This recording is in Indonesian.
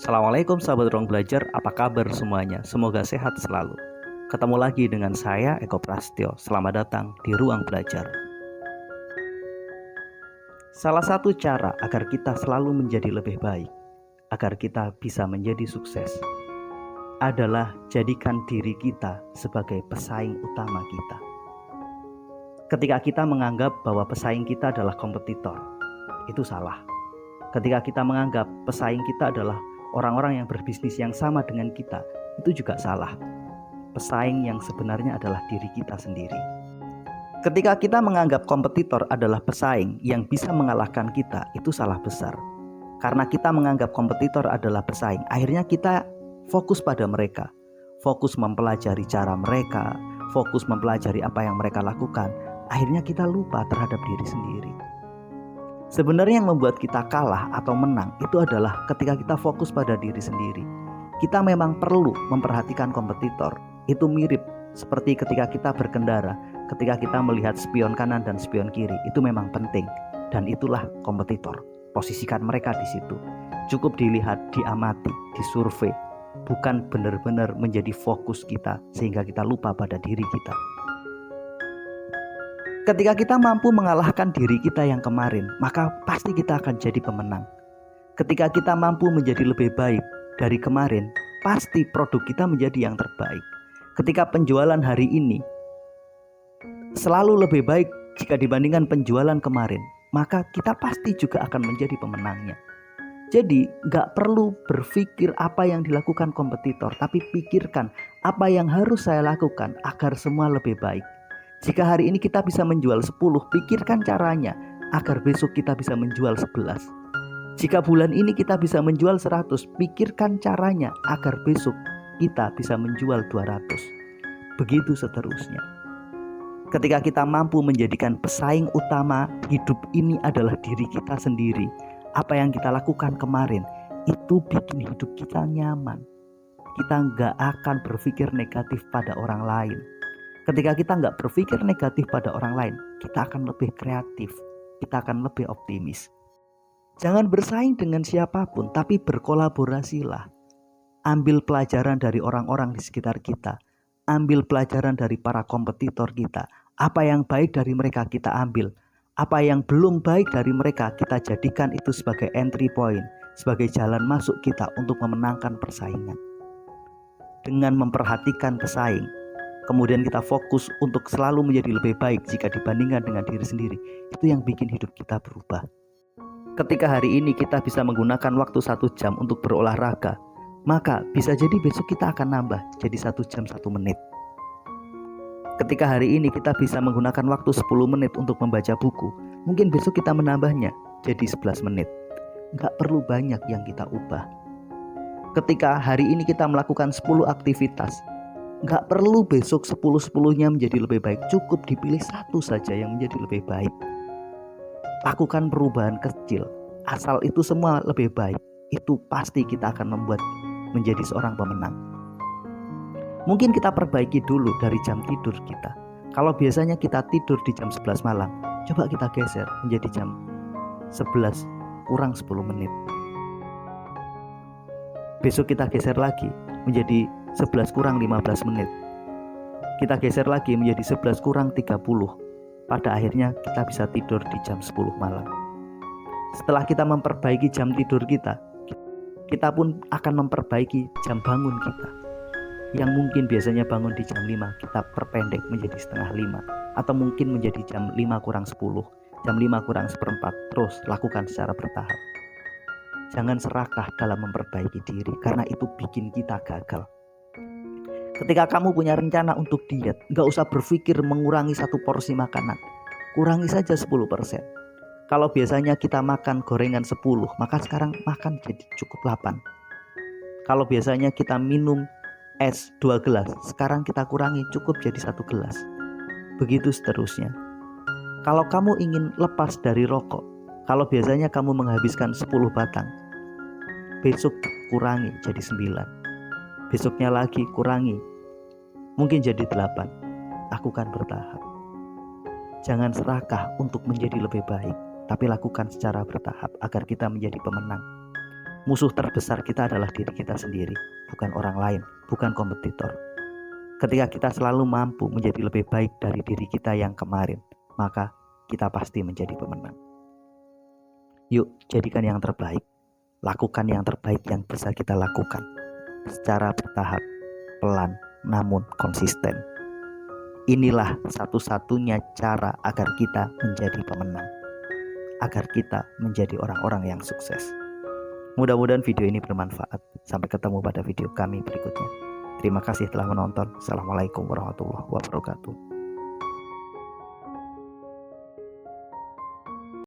Assalamualaikum sahabat ruang belajar, apa kabar semuanya? Semoga sehat selalu. Ketemu lagi dengan saya Eko Prastyo. Selamat datang di ruang belajar. Salah satu cara agar kita selalu menjadi lebih baik, agar kita bisa menjadi sukses, adalah jadikan diri kita sebagai pesaing utama kita. Ketika kita menganggap bahwa pesaing kita adalah kompetitor, itu salah. Ketika kita menganggap pesaing kita adalah orang-orang yang berbisnis yang sama dengan kita, itu juga salah. Pesaing yang sebenarnya adalah diri kita sendiri. Ketika kita menganggap kompetitor adalah pesaing yang bisa mengalahkan kita, itu salah besar. Karena kita menganggap kompetitor adalah pesaing, akhirnya kita fokus pada mereka. Fokus mempelajari cara mereka, fokus mempelajari apa yang mereka lakukan. Akhirnya kita lupa terhadap diri sendiri. Sebenarnya yang membuat kita kalah atau menang itu adalah ketika kita fokus pada diri sendiri. Kita memang perlu memperhatikan kompetitor. Itu mirip seperti ketika kita berkendara, ketika kita melihat spion kanan dan spion kiri, itu memang penting. Dan itulah kompetitor. Posisikan mereka di situ. Cukup dilihat, diamati, disurvei. Bukan benar-benar menjadi fokus kita sehingga kita lupa pada diri kita. Ketika kita mampu mengalahkan diri kita yang kemarin, maka pasti kita akan jadi pemenang. Ketika kita mampu menjadi lebih baik dari kemarin, pasti produk kita menjadi yang terbaik. Ketika penjualan hari ini selalu lebih baik jika dibandingkan penjualan kemarin, maka kita pasti juga akan menjadi pemenangnya. Jadi gak perlu berpikir apa yang dilakukan kompetitor, tapi pikirkan apa yang harus saya lakukan agar semua lebih baik. Jika hari ini kita bisa menjual 10, pikirkan caranya agar besok kita bisa menjual 11. Jika bulan ini kita bisa menjual 100, pikirkan caranya agar besok kita bisa menjual 200. Begitu seterusnya. Ketika kita mampu menjadikan pesaing utama hidup ini adalah diri kita sendiri, apa yang kita lakukan kemarin, itu bikin hidup kita nyaman. Kita nggak akan berpikir negatif pada orang lain. Ketika kita nggak berpikir negatif pada orang lain, kita akan lebih kreatif, kita akan lebih optimis. Jangan bersaing dengan siapapun, tapi berkolaborasilah. Ambil pelajaran dari orang-orang di sekitar kita, ambil pelajaran dari para kompetitor kita. Apa yang baik dari mereka kita ambil, apa yang belum baik dari mereka kita jadikan itu sebagai entry point, sebagai jalan masuk kita untuk memenangkan persaingan. Dengan memperhatikan pesaing, kemudian kita fokus untuk selalu menjadi lebih baik jika dibandingkan dengan diri sendiri, itu yang bikin hidup kita berubah. Ketika hari ini kita bisa menggunakan waktu 1 jam untuk berolahraga, maka bisa jadi besok kita akan nambah jadi 1 jam 1 menit. Ketika hari ini kita bisa menggunakan waktu 10 menit untuk membaca buku, mungkin besok kita menambahnya jadi 11 menit. Gak perlu banyak yang kita ubah. Ketika hari ini kita melakukan 10 aktivitas, gak perlu besok 10-10-nya menjadi lebih baik. Cukup dipilih satu saja yang menjadi lebih baik. Lakukan perubahan kecil. Asal itu semua lebih baik, itu pasti kita akan membuat menjadi seorang pemenang. Mungkin kita perbaiki dulu dari jam tidur kita. Kalau biasanya kita tidur di jam 11 malam, coba kita geser menjadi jam 11 kurang 10 menit. Besok kita geser lagi menjadi 11 kurang 15 menit. Kita geser lagi menjadi 11 kurang 30. Pada akhirnya kita bisa tidur di jam 10 malam. Setelah kita memperbaiki jam tidur kita pun akan memperbaiki jam bangun kita. Yang mungkin biasanya bangun di jam 5, kita perpendek menjadi setengah 5. Atau mungkin menjadi jam 5 kurang 10, jam 5 kurang 1/4. Terus lakukan secara bertahap. Jangan serakah dalam memperbaiki diri, karena itu bikin kita gagal. Ketika kamu punya rencana untuk diet, gak usah berpikir mengurangi 1 porsi makanan. Kurangi saja 10%. Kalau biasanya kita makan gorengan 10, maka sekarang makan jadi cukup 8. Kalau biasanya kita minum es 2 gelas, sekarang kita kurangi cukup jadi 1 gelas. Begitu seterusnya. Kalau kamu ingin lepas dari rokok, kalau biasanya kamu menghabiskan 10 batang, besok kurangi jadi 9. Besoknya lagi kurangi, mungkin jadi 8. Lakukan bertahap. Jangan serakah untuk menjadi lebih baik, tapi lakukan secara bertahap agar kita menjadi pemenang. Musuh terbesar kita adalah diri kita sendiri, bukan orang lain, bukan kompetitor. Ketika kita selalu mampu menjadi lebih baik dari diri kita yang kemarin, maka kita pasti menjadi pemenang. Yuk, jadikan yang terbaik. Lakukan yang terbaik yang bisa kita lakukan. Secara bertahap, pelan, namun konsisten. Inilah satu-satunya cara agar kita menjadi pemenang. Agar kita menjadi orang-orang yang sukses. Mudah-mudahan video ini bermanfaat. Sampai ketemu pada video kami berikutnya. Terima kasih telah menonton. Assalamualaikum warahmatullahi wabarakatuh.